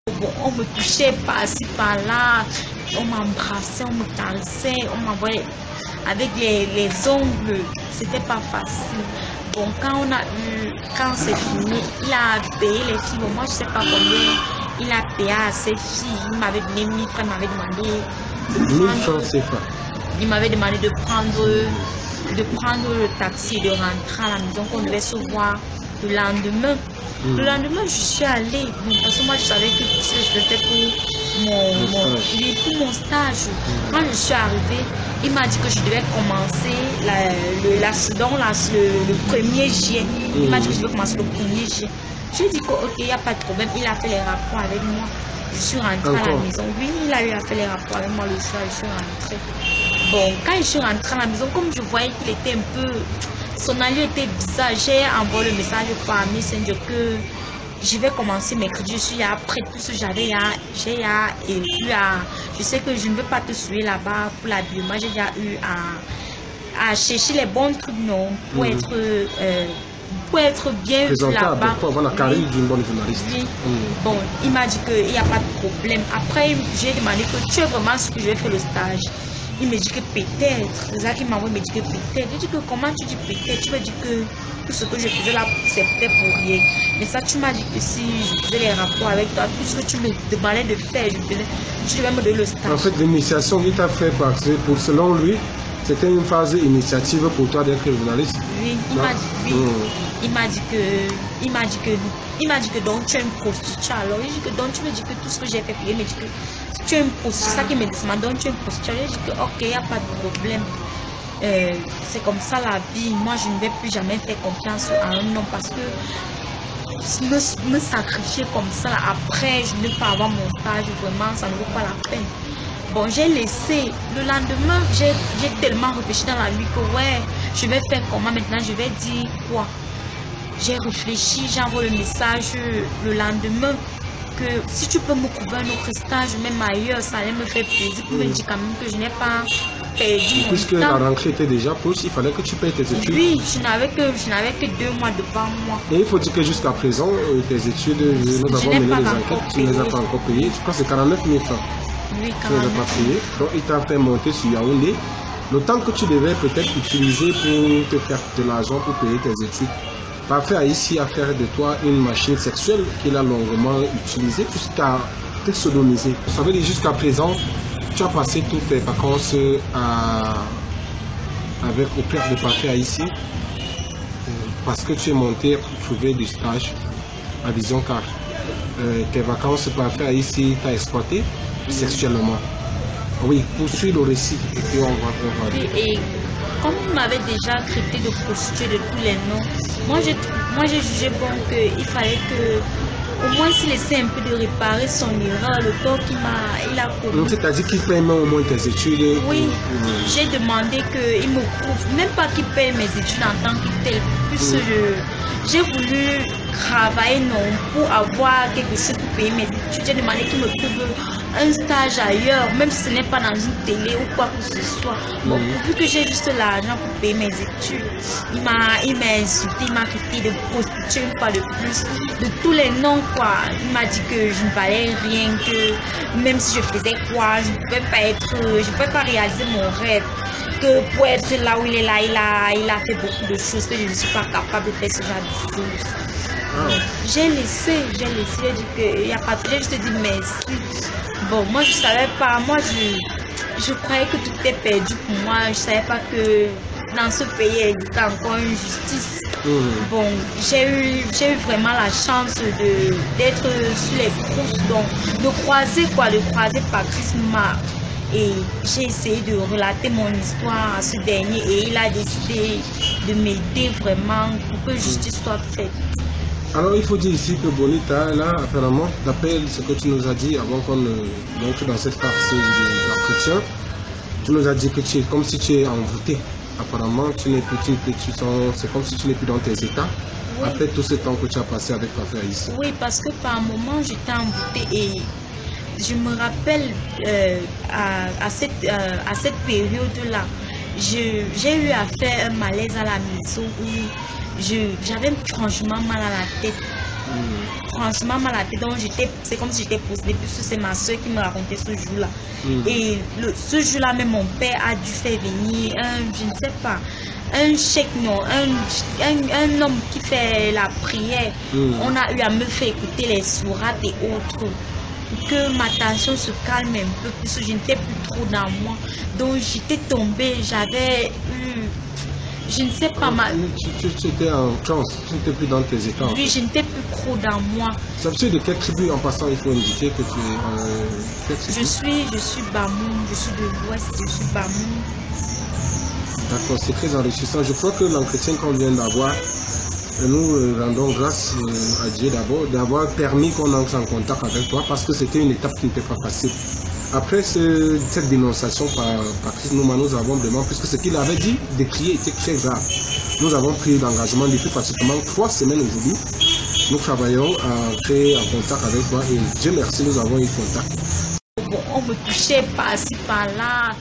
Bon, on me touchait par-ci, par-là, on m'embrassait, on me caressait, on m'envoyait avec les ongles, c'était pas facile. Bon, quand c'est fini, il a payé les filles. Bon, moi, je sais pas combien il a payé à ses filles. Il m'avait donné 1000 francs, il m'avait demandé il m'avait demandé de prendre le taxi et de rentrer à la maison, qu'on devait se voir le lendemain. Le lendemain, je suis allée, parce que moi, je savais que c'était pour mon stage. Quand je suis arrivée, il m'a dit que je devais commencer le 1er juillet. Il m'a dit que je devais commencer le 1er juillet. Je lui ai dit que, ok, il n'y a pas de problème. Il a fait les rapports avec moi. Je suis rentrée à la maison. Oui, il a fait les rapports avec moi le soir. Je suis rentrée. Bon, quand je suis rentrée à la maison, comme je voyais qu'il était un peu... Son allure était bizarre. J'ai envoyé le message par Messenger que je vais commencer mercredi. Je suis après tout ce que j'avais je sais que je ne veux pas te suivre là-bas pour l'habillement. J'ai déjà eu à chercher les bons trucs, non, pour être bien là-bas. Pour avoir la carrière d'une bonne journaliste. Oui. Bon, il m'a dit qu'il n'y a pas de problème. Après, j'ai demandé que tu es vraiment ce que je vais faire le stage. Il me dit que peut-être, c'est ça qu'il m'a envoyé, il me dit que peut-être. Je dis que comment tu dis peut-être? Tu me dis que tout ce que je faisais là, c'est peut-être pour rien. Mais ça, tu m'as dit que si je faisais les rapports avec toi, tout ce que tu me demandais de faire, tu devais me donner le stage. En fait, l'initiation qu'il t'a fait parce que selon lui, c'était une phase initiative pour toi d'être journaliste. Oui, il m'a dit oui. Il m'a dit que donc tu es une prostituée. Alors il dit que donc tu me dis que tout ce que j'ai fait, il me dit que tu es une prostituée. C'est ça qu'il me dit, donc tu es une prostituée. Il dit que ok, il n'y a pas de problème. C'est comme ça la vie. Moi, je ne vais plus jamais faire confiance à un homme parce que me sacrifier comme ça, après je ne vais pas avoir mon stage, vraiment, ça ne vaut pas la peine. Bon, j'ai laissé. Le lendemain, j'ai tellement réfléchi dans la nuit que ouais, je vais faire comment maintenant, je vais dire quoi. J'ai réfléchi, j'ai envoyé le message le lendemain que si tu peux me trouver un autre stage, même ailleurs, ça allait me faire plaisir pour me dire quand même que je n'ai pas perdu mon temps. Puisque la rentrée était déjà proche, il fallait que tu payes tes études. Oui, je n'avais que 2 mois devant moi. Et il faut dire que jusqu'à présent, tes études, nous avons mené les enquêtes, tu ne les as pas encore payées. Je crois que c'est 49 000 francs. Oui, tu ne les as pas payées. Donc il t'a fait monter sur Yaoundé. Le temps que tu devais peut-être utiliser pour te faire de l'argent pour payer tes études. Parfait ici à faire de toi une machine sexuelle qu'il a longuement utilisée jusqu'à te sodomiser. Ça veut dire jusqu'à présent, tu as passé toutes tes vacances au père de Parfait ici parce que tu es monté pour trouver du stage à Vision Car. Tes vacances Parfait ici t'a exploité sexuellement. Oui, poursuis le récit et puis on va dire. Et comme il m'avait déjà traité de prostituée de tous les noms, moi j'ai jugé bon qu'il fallait que au moins s'il essaie un peu de réparer son erreur, le tort il a commis. Donc c'est-à-dire qu'il paye même au moins tes études? Oui, j'ai demandé qu'il me prouve, même pas qu'il paye mes études en tant que tel, puisque j'ai voulu travailler non pour avoir quelque chose pour payer mes études. J'ai demandé qu'il me trouve un stage ailleurs, même si ce n'est pas dans une télé ou quoi que ce soit. Bon, vu que j'ai juste l'argent pour payer mes études, il m'a insulté, il m'a traité de prostituée une fois de plus, de tous les noms quoi. Il m'a dit que je ne valais rien, que même si je faisais quoi, je ne pouvais pas réaliser mon rêve. Que pour être là où il est là, il a fait beaucoup de choses que je ne suis pas capable de faire ce genre de choses. J'ai laissé, j'ai dit qu'il n'y a pas de... J'ai juste dit merci. Bon, moi je savais pas, moi je croyais que tout était perdu pour moi. Je savais pas que dans ce pays il y a encore une justice. Bon, j'ai eu vraiment la chance d'être sur les courses, donc de croiser Patrice Marc. Et j'ai essayé de relater mon histoire à ce dernier et il a décidé de m'aider vraiment pour que justice soit faite. Alors il faut dire ici que Bonita, là, apparemment, d'après ce que tu nous as dit avant qu'on entre dans cette partie de l'entretien, tu nous as dit que tu es comme si tu es envoûté. Apparemment, tu n'es plus, c'est comme si tu n'es plus dans tes états. Oui. Après tout ce temps que tu as passé avec Parfait ici. Oui, parce que par moment, j'étais envoûtée et je me rappelle à cette période-là, j'ai eu à faire un malaise à la maison où j'avais franchement mal à la tête. franchement mal à la tête. Donc c'est comme si j'étais possédée, puisque c'est ma soeur qui me racontait ce jour-là. Et ce jour-là même, mon père a dû faire venir je ne sais pas, un chèque, non, un homme qui fait la prière. On a eu à me faire écouter les sourates et autres, pour que ma tension se calme un peu, puisque je n'étais plus trop dans moi. Donc j'étais tombée, j'avais eu, je ne sais pas, Tu étais en transe, tu n'étais plus dans tes états. Oui, je n'étais plus trop dans moi. Ça veut dire de quelle tribu en passant, il faut indiquer que tu es en quelle tribu? Je suis Bamoun, je suis de l'Ouest, je suis Bamoun. D'accord, c'est très enrichissant. Je crois que l'entretien qu'on vient d'avoir, nous rendons grâce à Dieu d'abord d'avoir permis qu'on entre en contact avec toi, parce que c'était une étape qui n'était pas facile. Après cette dénonciation par Christ, nous avons vraiment, puisque ce qu'il avait dit, décrié était très grave. Nous avons pris l'engagement depuis pratiquement 3 semaines aujourd'hui. Nous travaillons à entrer en contact avec toi et Dieu merci, nous avons eu contact. Bon, on me touchait par-ci, par-là.